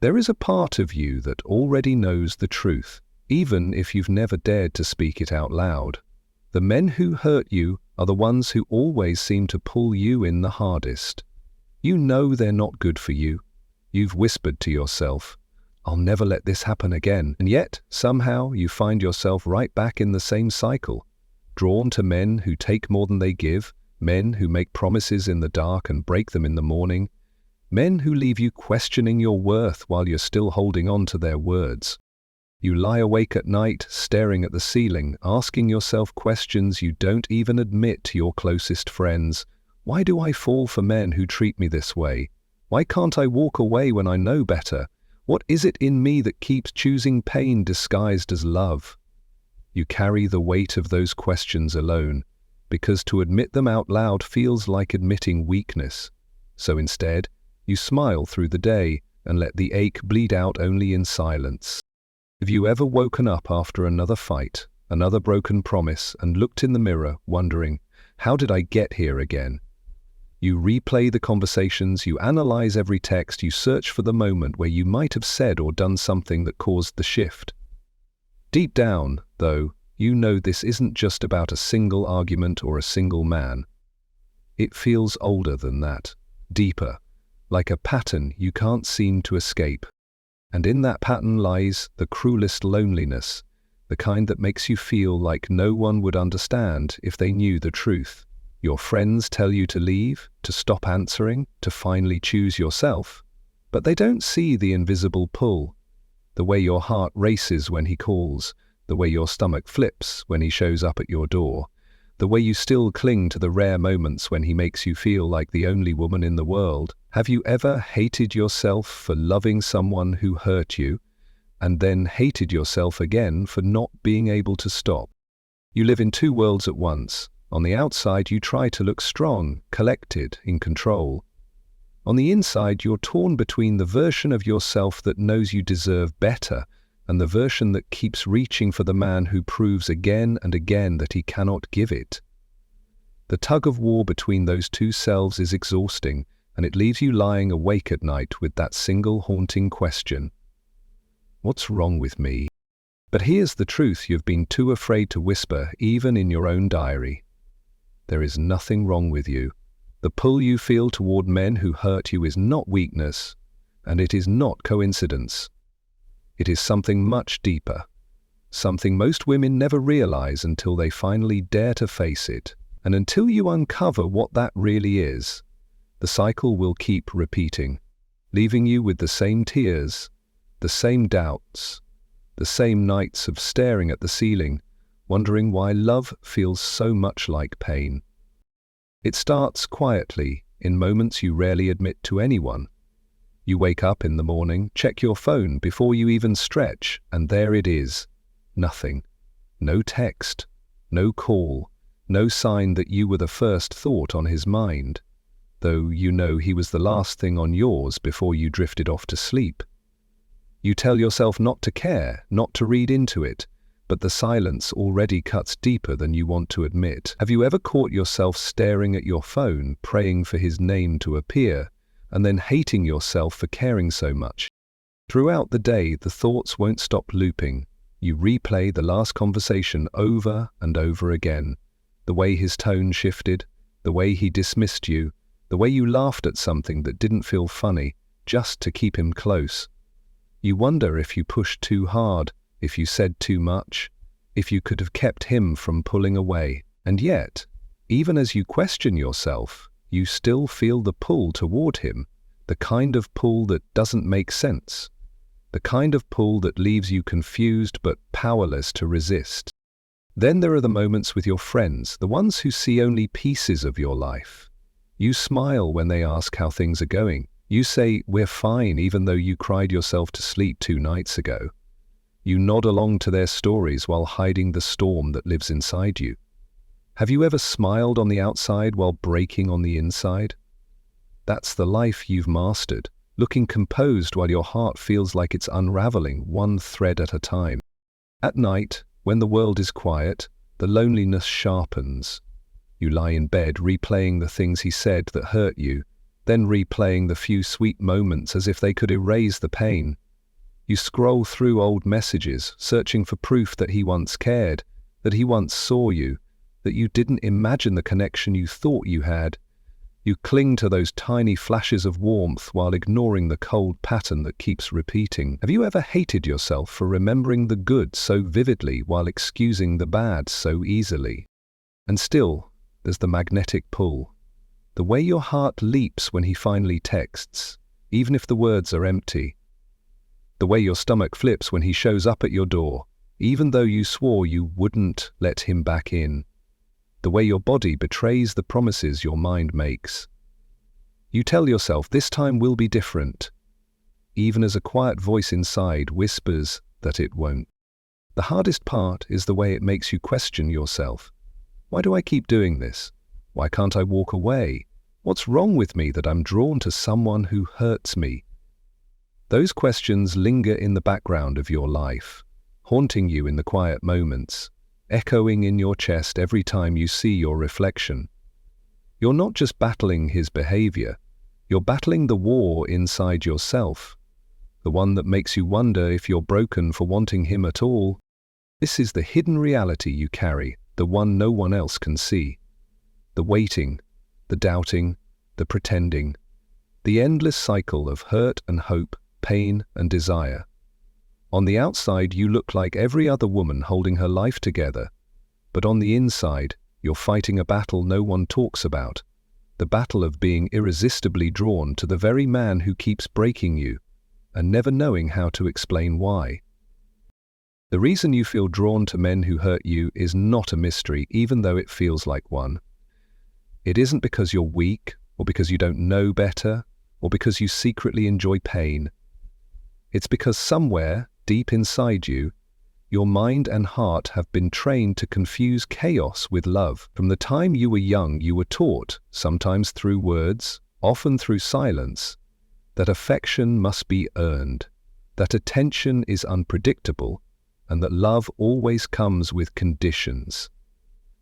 There is a part of you that already knows the truth, even if you've never dared to speak it out loud. The men who hurt you are the ones who always seem to pull you in the hardest. You know they're not good for you. You've whispered to yourself, "I'll never let this happen again." And yet, somehow, you find yourself right back in the same cycle, drawn to men who take more than they give, men who make promises in the dark and break them in the morning, men who leave you questioning your worth while you're still holding on to their words. You lie awake at night, staring at the ceiling, asking yourself questions you don't even admit to your closest friends. Why do I fall for men who treat me this way? Why can't I walk away when I know better? What is it in me that keeps choosing pain disguised as love? You carry the weight of those questions alone, because to admit them out loud feels like admitting weakness. So instead, you smile through the day and let the ache bleed out only in silence. Have you ever woken up after another fight, another broken promise, and looked in the mirror, wondering, how did I get here again? You replay the conversations, you analyze every text, you search for the moment where you might have said or done something that caused the shift. Deep down, though, you know this isn't just about a single argument or a single man. It feels older than that, deeper, like a pattern you can't seem to escape. And in that pattern lies the cruelest loneliness, the kind that makes you feel like no one would understand if they knew the truth. Your friends tell you to leave, to stop answering, to finally choose yourself, but they don't see the invisible pull, the way your heart races when he calls, the way your stomach flips when he shows up at your door, the way you still cling to the rare moments when he makes you feel like the only woman in the world. Have you ever hated yourself for loving someone who hurt you, and then hated yourself again for not being able to stop? You live in two worlds at once. On the outside, you try to look strong, collected, in control. On the inside, you're torn between the version of yourself that knows you deserve better and the version that keeps reaching for the man who proves again and again that he cannot give it. The tug of war between those two selves is exhausting, and it leaves you lying awake at night with that single haunting question. What's wrong with me? But here's the truth you've been too afraid to whisper, even in your own diary. There is nothing wrong with you. The pull you feel toward men who hurt you is not weakness, and it is not coincidence. It is something much deeper, something most women never realize until they finally dare to face it. And until you uncover what that really is, the cycle will keep repeating, leaving you with the same tears, the same doubts, the same nights of staring at the ceiling, wondering why love feels so much like pain. It starts quietly, in moments you rarely admit to anyone. You wake up in the morning, check your phone before you even stretch, and there it is. Nothing. No text, no call, no sign that you were the first thought on his mind, though you know he was the last thing on yours before you drifted off to sleep. You tell yourself not to care, not to read into it, but the silence already cuts deeper than you want to admit. Have you ever caught yourself staring at your phone, praying for his name to appear, and then hating yourself for caring so much? Throughout the day, the thoughts won't stop looping. You replay the last conversation over and over again. The way his tone shifted, the way he dismissed you, the way you laughed at something that didn't feel funny, just to keep him close. You wonder if you pushed too hard, if you said too much, if you could have kept him from pulling away. And yet, even as you question yourself, you still feel the pull toward him, the kind of pull that doesn't make sense, the kind of pull that leaves you confused but powerless to resist. Then there are the moments with your friends, the ones who see only pieces of your life. You smile when they ask how things are going. You say, "We're fine," even though you cried yourself to sleep 2 nights ago. You nod along to their stories while hiding the storm that lives inside you. Have you ever smiled on the outside while breaking on the inside? That's the life you've mastered, looking composed while your heart feels like it's unraveling one thread at a time. At night, when the world is quiet, the loneliness sharpens. You lie in bed replaying the things he said that hurt you. then replaying the few sweet moments as if they could erase the pain. You scroll through old messages, searching for proof that he once cared, that he once saw you, that you didn't imagine the connection you thought you had. You cling to those tiny flashes of warmth while ignoring the cold pattern that keeps repeating. Have you ever hated yourself for remembering the good so vividly while excusing the bad so easily? And still, there's the magnetic pull. The way your heart leaps when he finally texts, even if the words are empty. The way your stomach flips when he shows up at your door, even though you swore you wouldn't let him back in. The way your body betrays the promises your mind makes. You tell yourself this time will be different, even as a quiet voice inside whispers that it won't. The hardest part is the way it makes you question yourself. Why do I keep doing this? Why can't I walk away? What's wrong with me that I'm drawn to someone who hurts me? Those questions linger in the background of your life, haunting you in the quiet moments, echoing in your chest every time you see your reflection. You're not just battling his behavior, you're battling the war inside yourself, the one that makes you wonder if you're broken for wanting him at all. This is the hidden reality you carry, the one no one else can see. The waiting, the doubting, the pretending, the endless cycle of hurt and hope, pain and desire. On the outside, you look like every other woman holding her life together, but on the inside, you're fighting a battle no one talks about, the battle of being irresistibly drawn to the very man who keeps breaking you, and never knowing how to explain why. The reason you feel drawn to men who hurt you is not a mystery, even though it feels like one. It isn't because you're weak, or because you don't know better, or because you secretly enjoy pain. It's because somewhere, deep inside you, your mind and heart have been trained to confuse chaos with love. From the time you were young, you were taught, sometimes through words, often through silence, that affection must be earned, that attention is unpredictable, and that love always comes with conditions.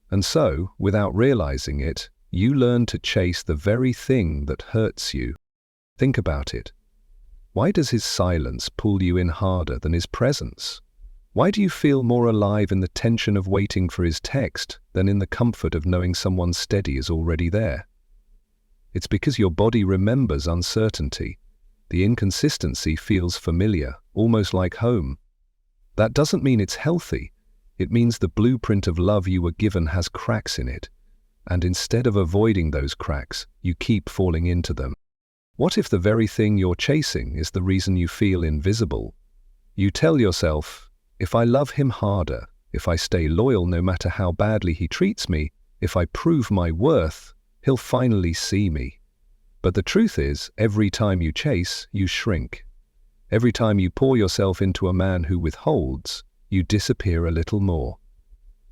And so, without realizing it, you learn to chase the very thing that hurts you. Think about it. Why does his silence pull you in harder than his presence? Why do you feel more alive in the tension of waiting for his text than in the comfort of knowing someone steady is already there? It's because your body remembers uncertainty. The inconsistency feels familiar, almost like home. That doesn't mean it's healthy. It means the blueprint of love you were given has cracks in it. And instead of avoiding those cracks, you keep falling into them. What if the very thing you're chasing is the reason you feel invisible? You tell yourself, if I love him harder, if I stay loyal no matter how badly he treats me, if I prove my worth, he'll finally see me. But the truth is, every time you chase, you shrink. Every time you pour yourself into a man who withholds, you disappear a little more.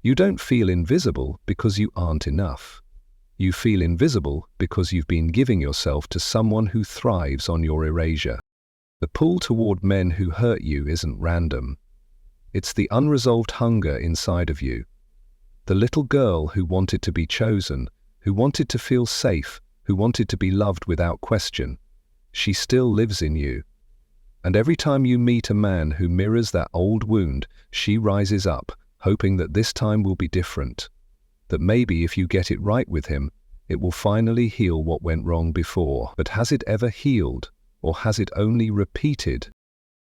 You don't feel invisible because you aren't enough. You feel invisible because you've been giving yourself to someone who thrives on your erasure. The pull toward men who hurt you isn't random. It's the unresolved hunger inside of you. The little girl who wanted to be chosen, who wanted to feel safe, who wanted to be loved without question. She still lives in you. And every time you meet a man who mirrors that old wound, she rises up, hoping that this time will be different. That maybe if you get it right with him, it will finally heal what went wrong before. But has it ever healed, or has it only repeated?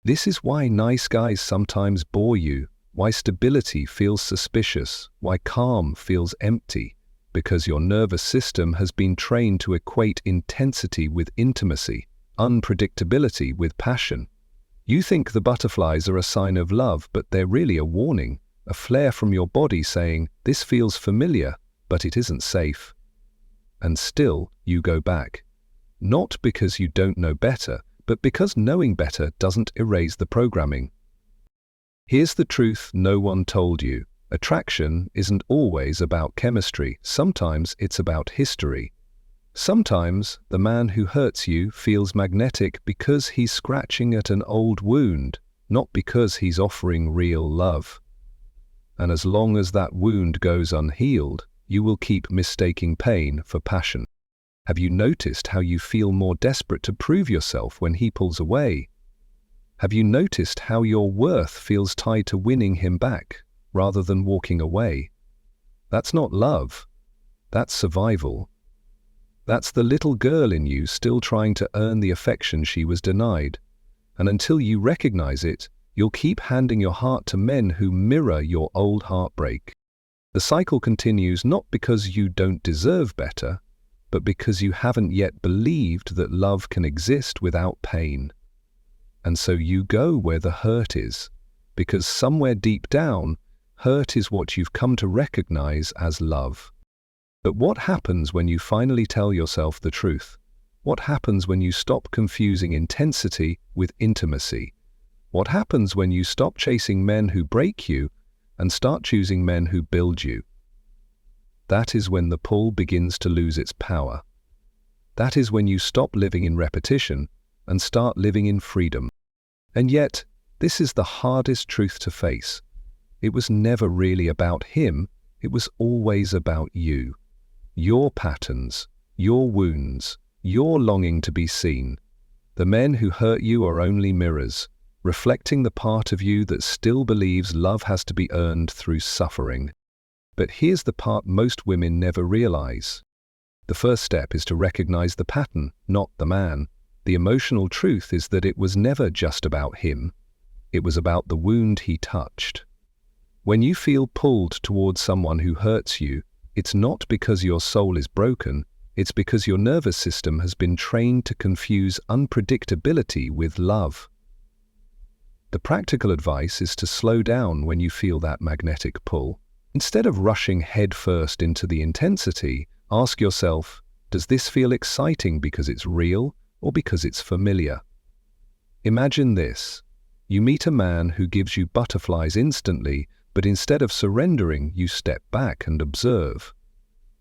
This is why nice guys sometimes bore you, why stability feels suspicious, why calm feels empty, because your nervous system has been trained to equate intensity with intimacy, unpredictability with passion. You think the butterflies are a sign of love, but they're really a warning. A flare from your body saying, this feels familiar, but it isn't safe. And still, you go back. Not because you don't know better, but because knowing better doesn't erase the programming. Here's the truth no one told you. Attraction isn't always about chemistry. Sometimes it's about history. Sometimes the man who hurts you feels magnetic because he's scratching at an old wound, not because he's offering real love. And as long as that wound goes unhealed, you will keep mistaking pain for passion. Have you noticed how you feel more desperate to prove yourself when he pulls away? Have you noticed how your worth feels tied to winning him back rather than walking away? That's not love. That's survival. That's the little girl in you still trying to earn the affection she was denied. And until you recognize it, you'll keep handing your heart to men who mirror your old heartbreak. The cycle continues not because you don't deserve better, but because you haven't yet believed that love can exist without pain. And so you go where the hurt is, because somewhere deep down, hurt is what you've come to recognize as love. But what happens when you finally tell yourself the truth? What happens when you stop confusing intensity with intimacy? What happens when you stop chasing men who break you and start choosing men who build you? That is when the pull begins to lose its power. That is when you stop living in repetition and start living in freedom. And yet, this is the hardest truth to face. It was never really about him, it was always about you. Your patterns, your wounds, your longing to be seen. The men who hurt you are only mirrors, reflecting the part of you that still believes love has to be earned through suffering. But here's the part most women never realize. The first step is to recognize the pattern, not the man. The emotional truth is that it was never just about him. It was about the wound he touched. When you feel pulled towards someone who hurts you, it's not because your soul is broken, it's because your nervous system has been trained to confuse unpredictability with love. The practical advice is to slow down when you feel that magnetic pull. Instead of rushing headfirst into the intensity, ask yourself, does this feel exciting because it's real or because it's familiar? Imagine this. You meet a man who gives you butterflies instantly, but instead of surrendering, you step back and observe.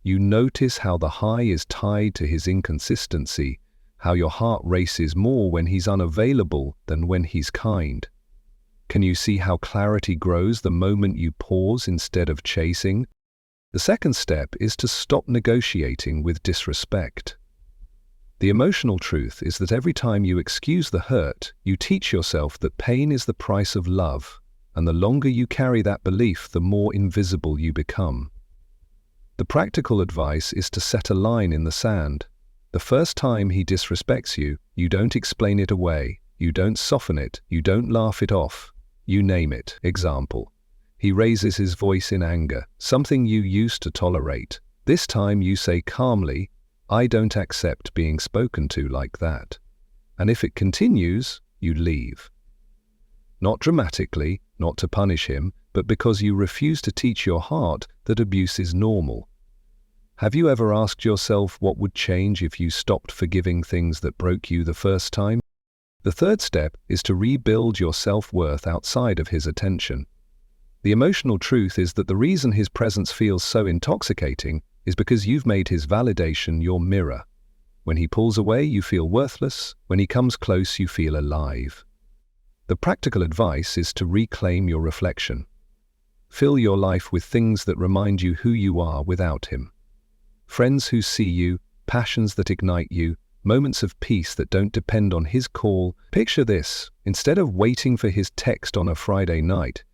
You notice how the high is tied to his inconsistency, how your heart races more when he's unavailable than when he's kind. Can you see how clarity grows the moment you pause instead of chasing? The second step is to stop negotiating with disrespect. The emotional truth is that every time you excuse the hurt, you teach yourself that pain is the price of love, and the longer you carry that belief, the more invisible you become. The practical advice is to set a line in the sand. The first time he disrespects you, you don't explain it away, you don't soften it, you don't laugh it off. You name it. Example. He raises his voice in anger, something you used to tolerate. This time you say calmly, I don't accept being spoken to like that. And if it continues, you leave. Not dramatically, not to punish him, but because you refuse to teach your heart that abuse is normal. Have you ever asked yourself what would change if you stopped forgiving things that broke you the first time? The third step is to rebuild your self-worth outside of his attention. The emotional truth is that the reason his presence feels so intoxicating is because you've made his validation your mirror. When he pulls away, you feel worthless. When he comes close, you feel alive. The practical advice is to reclaim your reflection. Fill your life with things that remind you who you are without him. Friends who see you, passions that ignite you, moments of peace that don't depend on his call. Picture this. Instead of waiting for his text on a Friday night,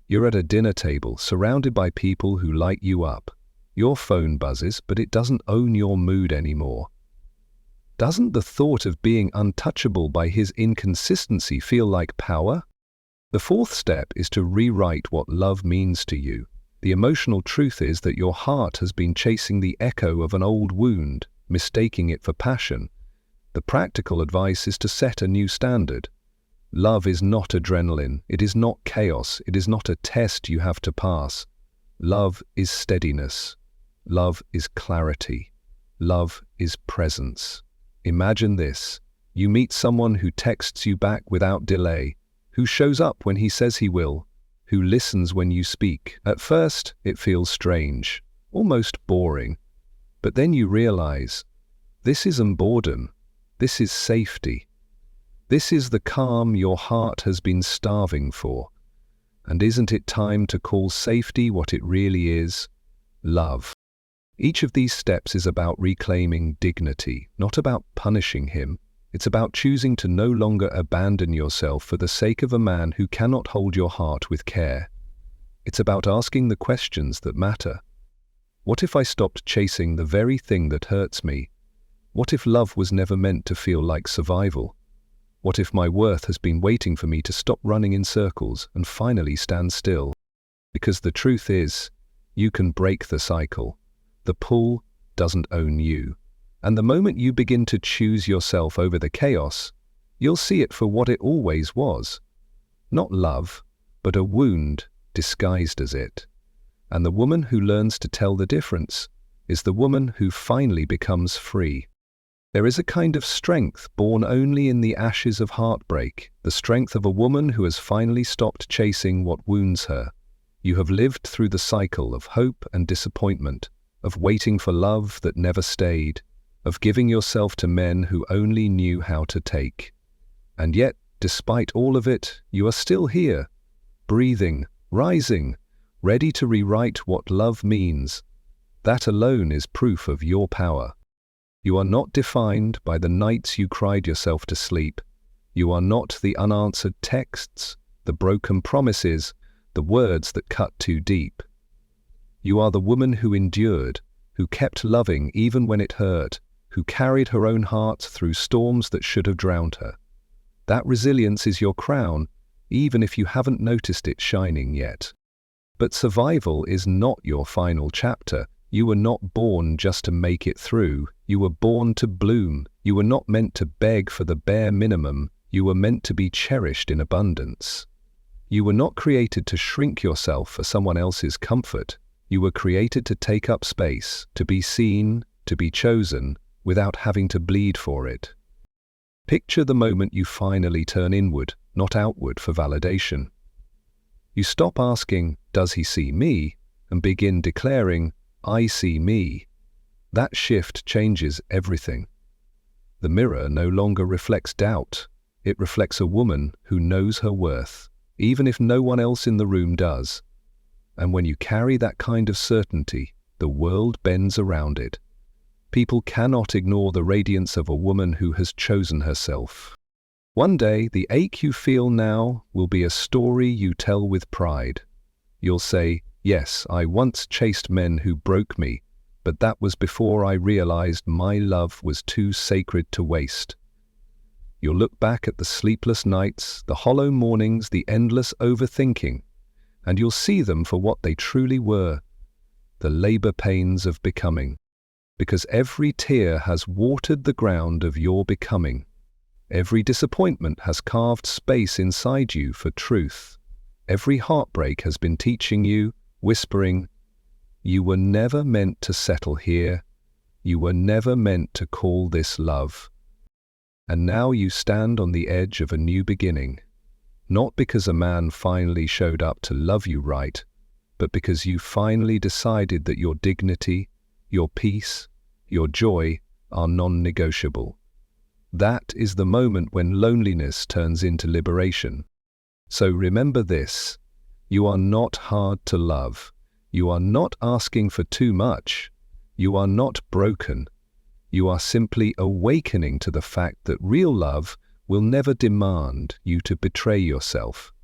you're at a dinner table surrounded by people who light you up. Your phone buzzes, but it doesn't own your mood anymore. Doesn't the thought of being untouchable by his inconsistency feel like power? The fourth step is to rewrite what love means to you. The emotional truth is that your heart has been chasing the echo of an old wound, mistaking it for passion. The practical advice is to set a new standard. Love is not adrenaline, it is not chaos, it is not a test you have to pass. Love is steadiness. Love is clarity. Love is presence. Imagine this. You meet someone who texts you back without delay, who shows up when he says he will, who listens when you speak. At first, it feels strange, almost boring. But then you realize, this isn't boredom, this is safety. This is the calm your heart has been starving for. And isn't it time to call safety what it really is? Love. Each of these steps is about reclaiming dignity, not about punishing him. It's about choosing to no longer abandon yourself for the sake of a man who cannot hold your heart with care. It's about asking the questions that matter. What if I stopped chasing the very thing that hurts me? What if love was never meant to feel like survival? What if my worth has been waiting for me to stop running in circles and finally stand still? Because the truth is, you can break the cycle. The pull doesn't own you. And the moment you begin to choose yourself over the chaos, you'll see it for what it always was. Not love, but a wound disguised as it. And the woman who learns to tell the difference is the woman who finally becomes free. There is a kind of strength born only in the ashes of heartbreak, the strength of a woman who has finally stopped chasing what wounds her. You have lived through the cycle of hope and disappointment, of waiting for love that never stayed, of giving yourself to men who only knew how to take. And yet, despite all of it, you are still here, breathing, rising, ready to rewrite what love means. That alone is proof of your power. You are not defined by the nights you cried yourself to sleep. You are not the unanswered texts, the broken promises, the words that cut too deep. You are the woman who endured, who kept loving even when it hurt, who carried her own heart through storms that should have drowned her. That resilience is your crown, even if you haven't noticed it shining yet. But survival is not your final chapter. You were not born just to make it through. You were born to bloom. You were not meant to beg for the bare minimum. You were meant to be cherished in abundance. You were not created to shrink yourself for someone else's comfort. You were created to take up space, to be seen, to be chosen, without having to bleed for it. Picture the moment you finally turn inward, not outward, for validation. You stop asking, "Does he see me?" and begin declaring, "I see me." That shift changes everything. The mirror no longer reflects doubt. It reflects a woman who knows her worth, even if no one else in the room does. And when you carry that kind of certainty, the world bends around it. People cannot ignore the radiance of a woman who has chosen herself. One day, the ache you feel now will be a story you tell with pride. You'll say, "Yes, I once chased men who broke me, but that was before I realized my love was too sacred to waste." You'll look back at the sleepless nights, the hollow mornings, the endless overthinking, and you'll see them for what they truly were, the labor pains of becoming. Because every tear has watered the ground of your becoming. Every disappointment has carved space inside you for truth. Every heartbreak has been teaching you, whispering, "You were never meant to settle here. You were never meant to call this love." And now you stand on the edge of a new beginning. Not because a man finally showed up to love you right, but because you finally decided that your dignity, your peace, your joy are non-negotiable. That is the moment when loneliness turns into liberation. So remember this: you are not hard to love. You are not asking for too much. You are not broken. You are simply awakening to the fact that real love will never demand you to betray yourself.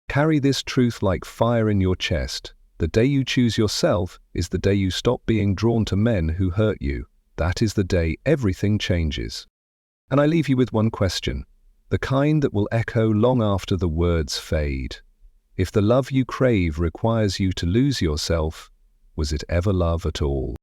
Carry this truth like fire in your chest. The day you choose yourself is the day you stop being drawn to men who hurt you. That is the day everything changes. And I leave you with one question, the kind that will echo long after the words fade. If the love you crave requires you to lose yourself, was it ever love at all?